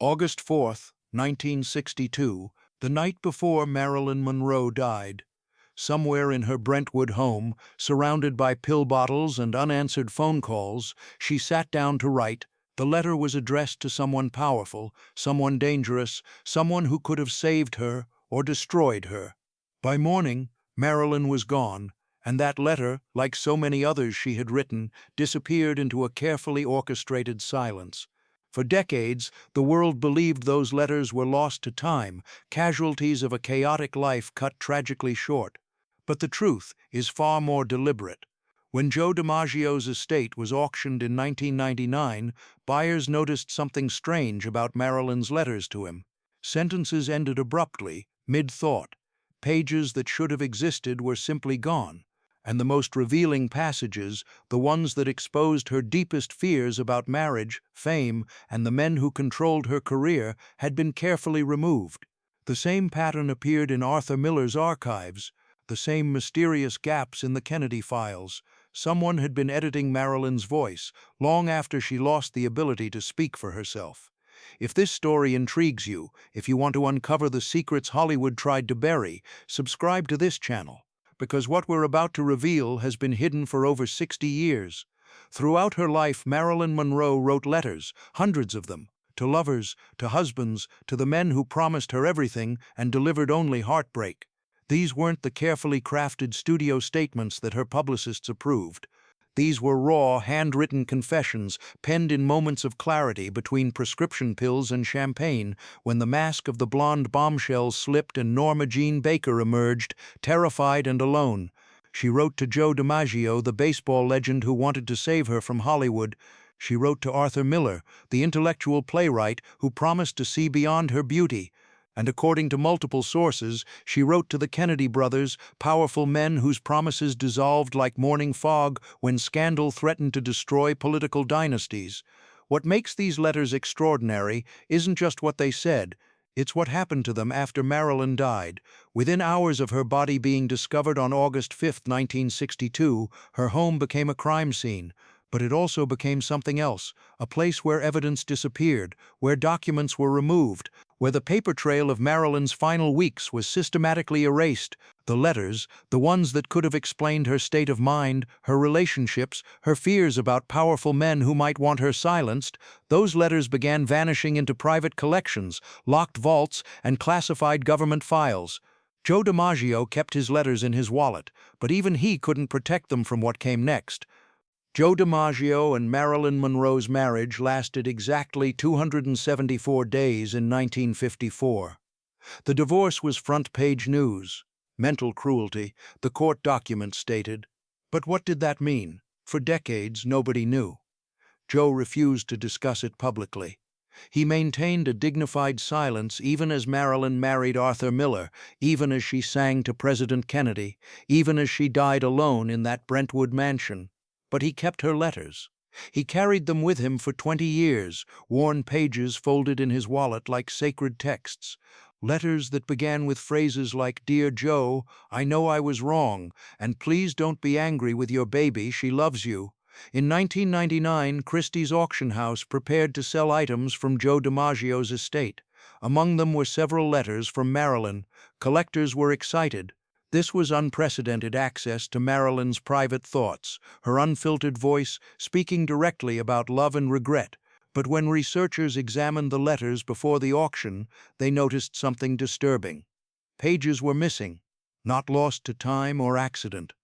August 4th, 1962, the night before Marilyn Monroe died. Somewhere in her Brentwood home, surrounded by pill bottles and unanswered phone calls, she sat down to write. The letter was addressed to someone powerful, someone dangerous, someone who could have saved her or destroyed her. By morning, Marilyn was gone, and that letter, like so many others she had written, disappeared into a carefully orchestrated silence. For decades, the world believed those letters were lost to time, casualties of a chaotic life cut tragically short. But the truth is far more deliberate. When Joe DiMaggio's estate was auctioned in 1999, buyers noticed something strange about Marilyn's letters to him. Sentences ended abruptly, mid-thought. Pages that should have existed were simply gone. And the most revealing passages, the ones that exposed her deepest fears about marriage, fame, and the men who controlled her career, had been carefully removed. The same pattern appeared in Arthur Miller's archives, the same mysterious gaps in the Kennedy files. Someone had been editing Marilyn's voice, long after she lost the ability to speak for herself. If this story intrigues you, if you want to uncover the secrets Hollywood tried to bury, subscribe to this channel, because what we're about to reveal has been hidden for over 60 years. Throughout her life, Marilyn Monroe wrote letters, hundreds of them, to lovers, to husbands, to the men who promised her everything and delivered only heartbreak. These weren't the carefully crafted studio statements that her publicists approved. These were raw, handwritten confessions, penned in moments of clarity between prescription pills and champagne, when the mask of the blonde bombshell slipped and Norma Jean Baker emerged, terrified and alone. She wrote to Joe DiMaggio, the baseball legend who wanted to save her from Hollywood. She wrote to Arthur Miller, the intellectual playwright who promised to see beyond her beauty. And according to multiple sources, she wrote to the Kennedy brothers, powerful men whose promises dissolved like morning fog when scandal threatened to destroy political dynasties. What makes these letters extraordinary isn't just what they said, it's what happened to them after Marilyn died. Within hours of her body being discovered on August 5, 1962, her home became a crime scene. But it also became something else, a place where evidence disappeared, where documents were removed, where the paper trail of Marilyn's final weeks was systematically erased. The letters, the ones that could have explained her state of mind, her relationships, her fears about powerful men who might want her silenced, those letters began vanishing into private collections, locked vaults, and classified government files. Joe DiMaggio kept his letters in his wallet, but even he couldn't protect them from what came next. Joe DiMaggio and Marilyn Monroe's marriage lasted exactly 274 days in 1954. The divorce was front-page news. Mental cruelty, the court documents stated. But what did that mean? For decades, nobody knew. Joe refused to discuss it publicly. He maintained a dignified silence even as Marilyn married Arthur Miller, even as she sang to President Kennedy, even as she died alone in that Brentwood mansion. But he kept her letters. He carried them with him for 20 years, worn pages folded in his wallet like sacred texts. Letters that began with phrases like, "Dear Joe, I know I was wrong, and please don't be angry with your baby, she loves you." In 1999, Christie's auction house prepared to sell items from Joe DiMaggio's estate. Among them were several letters from Marilyn. Collectors were excited. This was unprecedented access to Marilyn's private thoughts, her unfiltered voice speaking directly about love and regret. But when researchers examined the letters before the auction, they noticed something disturbing. Pages were missing, not lost to time or accident.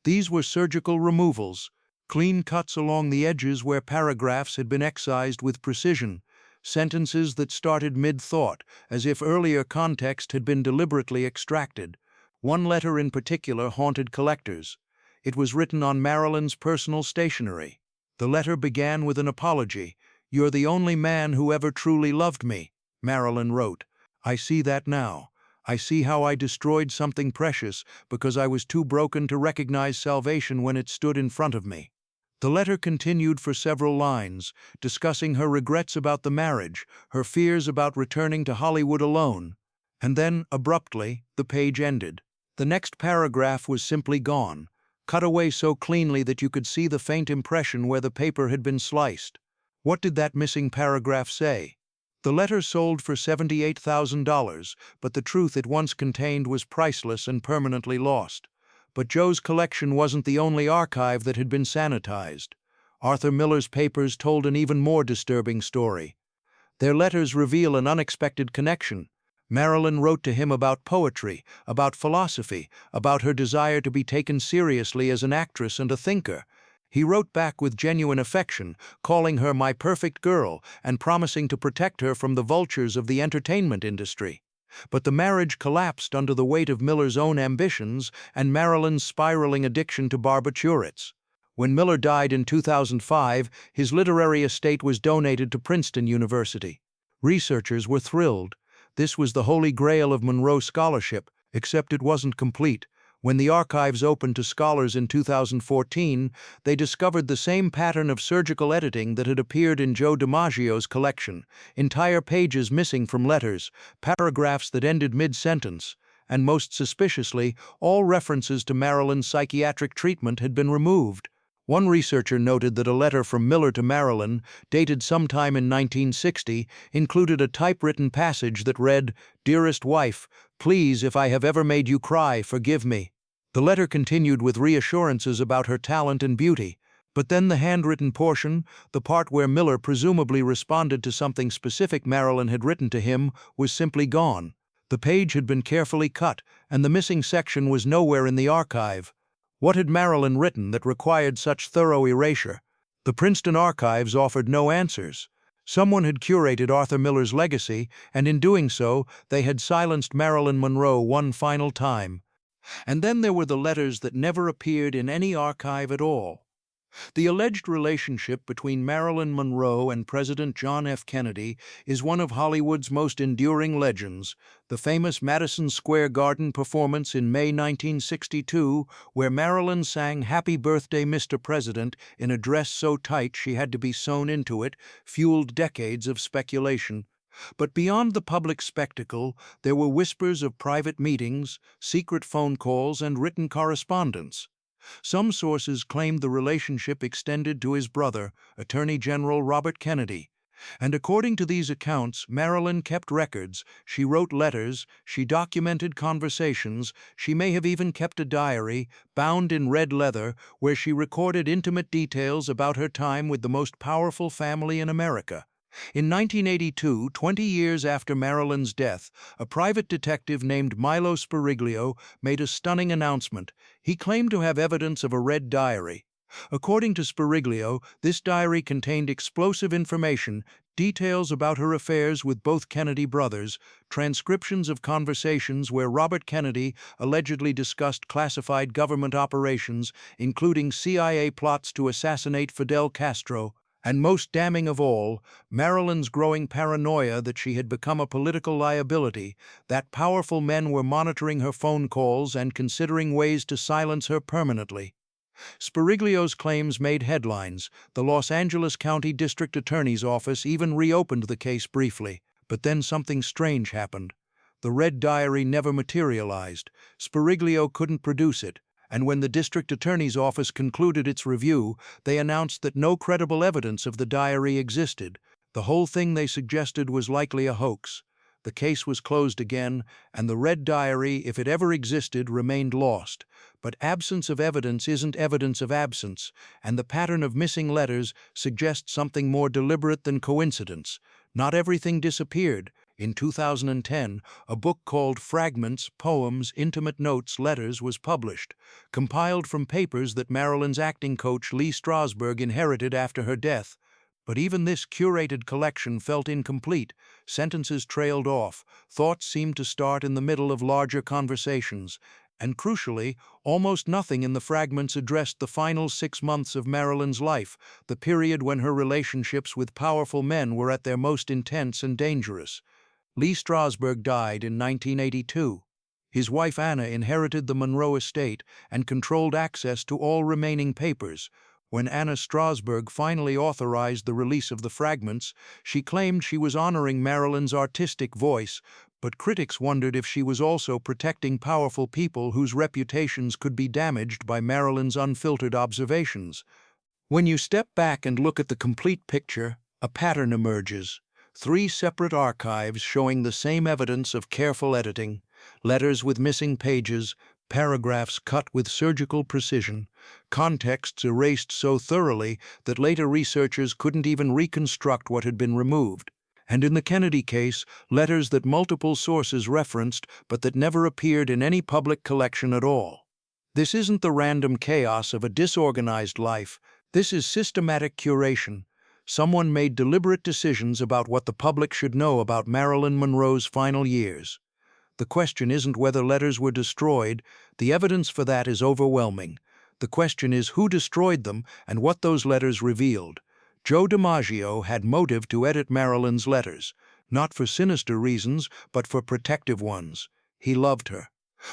These were surgical removals, clean cuts along the edges where paragraphs had been excised with precision, sentences that started mid-thought, as if earlier context had been deliberately extracted. One letter in particular haunted collectors. It was written on Marilyn's personal stationery. The letter began with an apology. "You're the only man who ever truly loved me," Marilyn wrote. "I see that now. I see how I destroyed something precious because I was too broken to recognize salvation when it stood in front of me." The letter continued for several lines, discussing her regrets about the marriage, her fears about returning to Hollywood alone. And then, abruptly, the page ended. The next paragraph was simply gone, cut away so cleanly that you could see the faint impression where the paper had been sliced. What did that missing paragraph say? The letter sold for $78,000, but the truth it once contained was priceless and permanently lost. But Joe's collection wasn't the only archive that had been sanitized. Arthur Miller's papers told an even more disturbing story. Their letters reveal an unexpected connection. Marilyn wrote to him about poetry, about philosophy, about her desire to be taken seriously as an actress and a thinker. He wrote back with genuine affection, calling her my perfect girl and promising to protect her from the vultures of the entertainment industry. But the marriage collapsed under the weight of Miller's own ambitions and Marilyn's spiraling addiction to barbiturates. When Miller died in 2005, his literary estate was donated to Princeton University. Researchers were thrilled. This was the holy grail of Monroe scholarship, except it wasn't complete. When the archives opened to scholars in 2014, they discovered the same pattern of surgical editing that had appeared in Joe DiMaggio's collection: entire pages missing from letters, paragraphs that ended mid-sentence, and most suspiciously, all references to Marilyn's psychiatric treatment had been removed. One researcher noted that a letter from Miller to Marilyn, dated sometime in 1960, included a typewritten passage that read, "Dearest wife, please, if I have ever made you cry, forgive me." The letter continued with reassurances about her talent and beauty, but then the handwritten portion, the part where Miller presumably responded to something specific Marilyn had written to him, was simply gone. The page had been carefully cut, and the missing section was nowhere in the archive. What had Marilyn written that required such thorough erasure? The Princeton archives offered no answers. Someone had curated Arthur Miller's legacy, and in doing so, they had silenced Marilyn Monroe one final time. And then there were the letters that never appeared in any archive at all. The alleged relationship between Marilyn Monroe and President John F. Kennedy is one of Hollywood's most enduring legends. The famous Madison Square Garden performance in May 1962, where Marilyn sang "Happy Birthday, Mr. President" in a dress so tight she had to be sewn into it, fueled decades of speculation. But beyond the public spectacle, there were whispers of private meetings, secret phone calls, and written correspondence. Some sources claimed the relationship extended to his brother, Attorney General Robert Kennedy. And according to these accounts, Marilyn kept records, she wrote letters, she documented conversations, she may have even kept a diary, bound in red leather, where she recorded intimate details about her time with the most powerful family in America. In 1982, 20 years after Marilyn's death, a private detective named Milo Spiriglio made a stunning announcement. He claimed to have evidence of a red diary. According to Spiriglio, this diary contained explosive information, details about her affairs with both Kennedy brothers, transcriptions of conversations where Robert Kennedy allegedly discussed classified government operations, including CIA plots to assassinate Fidel Castro, and most damning of all, Marilyn's growing paranoia that she had become a political liability, that powerful men were monitoring her phone calls and considering ways to silence her permanently. Spiriglio's claims made headlines. The Los Angeles County District Attorney's Office even reopened the case briefly. But then something strange happened. The red diary never materialized. Spiriglio couldn't produce it. And when the district attorney's office concluded its review, they announced that no credible evidence of the diary existed. The whole thing, they suggested, was likely a hoax. The case was closed again, and the red diary, if it ever existed, remained lost. But absence of evidence isn't evidence of absence, and the pattern of missing letters suggests something more deliberate than coincidence. Not everything disappeared. In 2010, a book called Fragments, Poems, Intimate Notes, Letters was published, compiled from papers that Marilyn's acting coach Lee Strasberg inherited after her death. But even this curated collection felt incomplete. Sentences trailed off, thoughts seemed to start in the middle of larger conversations, and crucially, almost nothing in the fragments addressed the final 6 months of Marilyn's life, the period when her relationships with powerful men were at their most intense and dangerous. Lee Strasberg died in 1982. His wife Anna inherited the Monroe estate and controlled access to all remaining papers. When Anna Strasberg finally authorized the release of the fragments, she claimed she was honoring Marilyn's artistic voice, but critics wondered if she was also protecting powerful people whose reputations could be damaged by Marilyn's unfiltered observations. When you step back and look at the complete picture, a pattern emerges. 3 separate archives showing the same evidence of careful editing, letters with missing pages, paragraphs cut with surgical precision, contexts erased so thoroughly that later researchers couldn't even reconstruct what had been removed. And in the Kennedy case, letters that multiple sources referenced but that never appeared in any public collection at all. This isn't the random chaos of a disorganized life. This is systematic curation. Someone made deliberate decisions about what the public should know about Marilyn Monroe's final years. The question isn't whether letters were destroyed. The evidence for that is overwhelming. The question is who destroyed them and what those letters revealed. Joe DiMaggio had motive to edit Marilyn's letters, not for sinister reasons, but for protective ones. He loved her.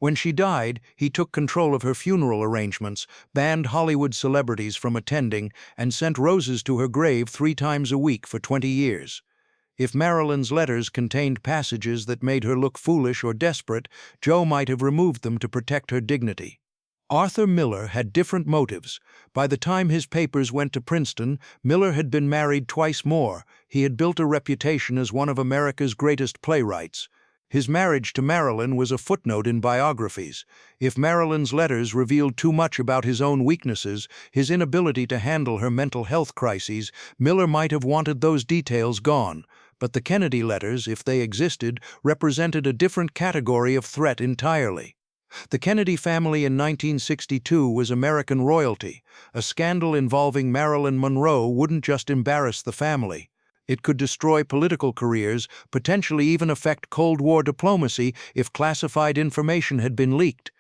When she died, he took control of her funeral arrangements, banned Hollywood celebrities from attending, and sent roses to her grave 3 times a week for 20 years. If Marilyn's letters contained passages that made her look foolish or desperate, Joe might have removed them to protect her dignity. Arthur Miller had different motives. By the time his papers went to Princeton, Miller had been married twice more. He had built a reputation as one of America's greatest playwrights. His marriage to Marilyn was a footnote in biographies. If Marilyn's letters revealed too much about his own weaknesses, his inability to handle her mental health crises, Miller might have wanted those details gone. But the Kennedy letters, if they existed, represented a different category of threat entirely. The Kennedy family in 1962 was American royalty. A scandal involving Marilyn Monroe wouldn't just embarrass the family. It could destroy political careers, potentially even affect Cold War diplomacy if classified information had been leaked.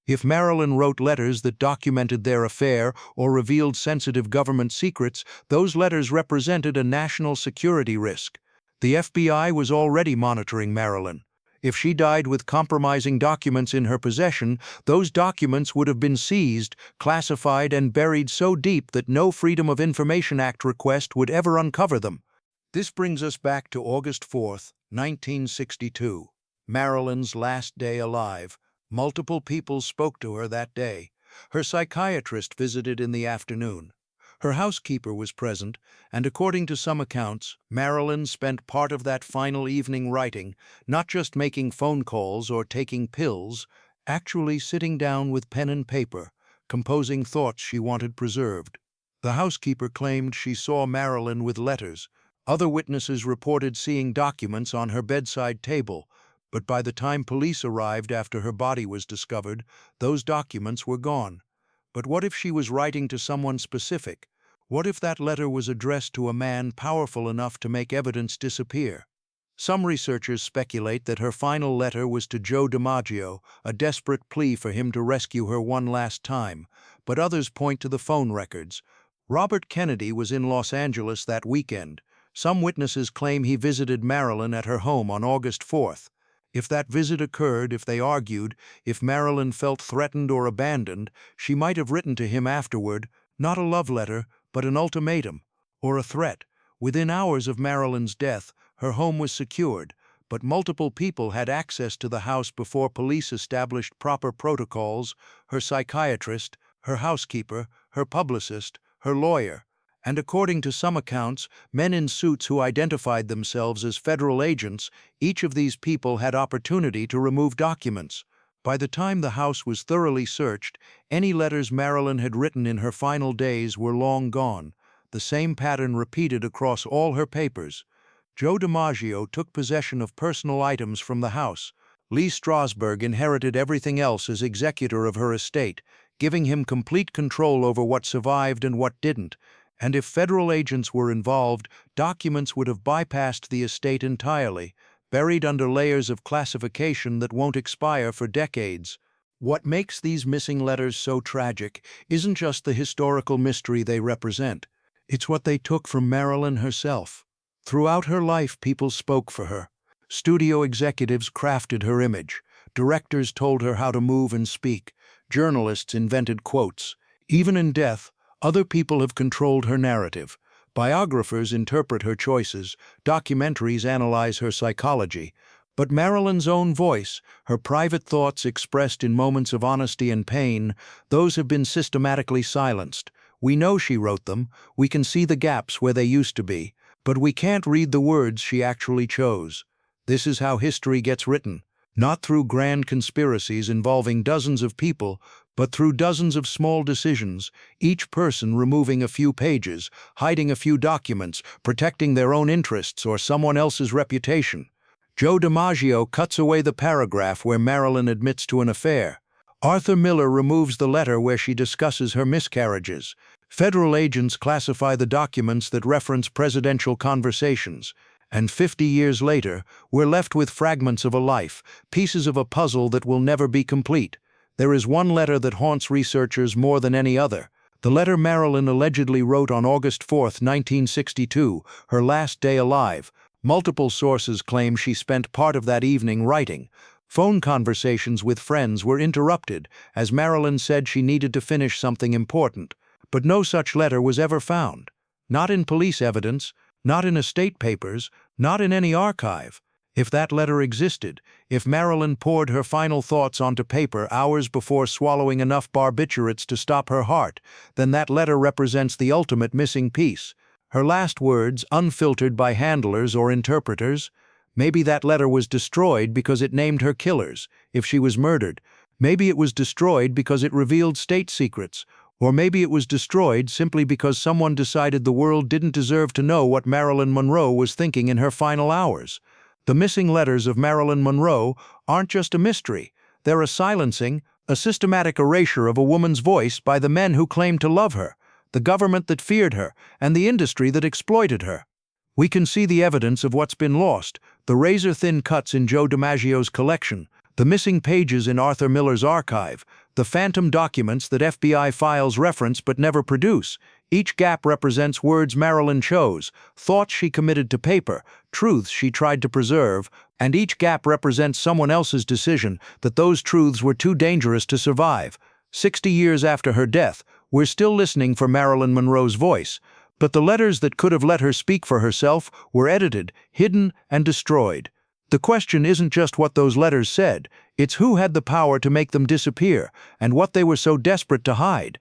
If Marilyn wrote letters that documented their affair or revealed sensitive government secrets, those letters represented a national security risk. The FBI was already monitoring Marilyn. If she died with compromising documents in her possession, those documents would have been seized, classified, and buried so deep that no Freedom of Information Act request would ever uncover them. This brings us back to August 4, 1962, Marilyn's last day alive. Multiple people spoke to her that day. Her psychiatrist visited in the afternoon. Her housekeeper was present, and according to some accounts, Marilyn spent part of that final evening writing, not just making phone calls or taking pills, actually sitting down with pen and paper, composing thoughts she wanted preserved. The housekeeper claimed she saw Marilyn with letters. Other witnesses reported seeing documents on her bedside table, but by the time police arrived after her body was discovered, those documents were gone. But what if she was writing to someone specific? What if that letter was addressed to a man powerful enough to make evidence disappear? Some researchers speculate that her final letter was to Joe DiMaggio, a desperate plea for him to rescue her one last time, but others point to the phone records. Robert Kennedy was in Los Angeles that weekend. Some witnesses claim he visited Marilyn at her home on August 4th. If that visit occurred, if they argued, if Marilyn felt threatened or abandoned, she might have written to him afterward, not a love letter, but an ultimatum, or a threat. Within hours of Marilyn's death, her home was secured, but multiple people had access to the house before police established proper protocols: her psychiatrist, her housekeeper, her publicist, her lawyer. And according to some accounts, men in suits who identified themselves as federal agents, each of these people had opportunity to remove documents. By the time the house was thoroughly searched, any letters Marilyn had written in her final days were long gone. The same pattern repeated across all her papers. Joe DiMaggio took possession of personal items from the house. Lee Strasberg inherited everything else as executor of her estate, giving him complete control over what survived and what didn't. And if federal agents were involved, documents would have bypassed the estate entirely, buried under layers of classification that won't expire for decades. What makes these missing letters so tragic isn't just the historical mystery they represent. It's what they took from Marilyn herself. Throughout her life, people spoke for her. Studio executives crafted her image. Directors told her how to move and speak. Journalists invented quotes. Even in death, other people have controlled her narrative. Biographers interpret her choices, documentaries analyze her psychology. But Marilyn's own voice, her private thoughts expressed in moments of honesty and pain, those have been systematically silenced. We know she wrote them, we can see the gaps where they used to be, But we can't read the words she actually chose. This is how history gets written, not through grand conspiracies involving dozens of people, but through dozens of small decisions, each person removing a few pages, hiding a few documents, protecting their own interests or someone else's reputation. Joe DiMaggio cuts away the paragraph where Marilyn admits to an affair. Arthur Miller removes the letter where she discusses her miscarriages. Federal agents classify the documents that reference presidential conversations. And 50 years later, we're left with fragments of a life, pieces of a puzzle that will never be complete. There is one letter that haunts researchers more than any other. The letter Marilyn allegedly wrote on August 4, 1962, her last day alive. Multiple sources claim she spent part of that evening writing. Phone conversations with friends were interrupted, as Marilyn said she needed to finish something important. But no such letter was ever found. Not in police evidence, not in estate papers, not in any archive. If that letter existed, if Marilyn poured her final thoughts onto paper hours before swallowing enough barbiturates to stop her heart, then that letter represents the ultimate missing piece. Her last words, unfiltered by handlers or interpreters. Maybe that letter was destroyed because it named her killers, if she was murdered. Maybe it was destroyed because it revealed state secrets. Or maybe it was destroyed simply because someone decided the world didn't deserve to know what Marilyn Monroe was thinking in her final hours. The missing letters of Marilyn Monroe aren't just a mystery. They're a silencing, a systematic erasure of a woman's voice by the men who claimed to love her, the government that feared her, and the industry that exploited her. We can see the evidence of what's been lost, the razor-thin cuts in Joe DiMaggio's collection, the missing pages in Arthur Miller's archive, the phantom documents that FBI files reference but never produce. Each gap represents words Marilyn chose, thoughts she committed to paper, truths she tried to preserve, and each gap represents someone else's decision that those truths were too dangerous to survive. 60 years after her death, we're still listening for Marilyn Monroe's voice, but the letters that could have let her speak for herself were edited, hidden, and destroyed. The question isn't just what those letters said, it's who had the power to make them disappear, and what they were so desperate to hide.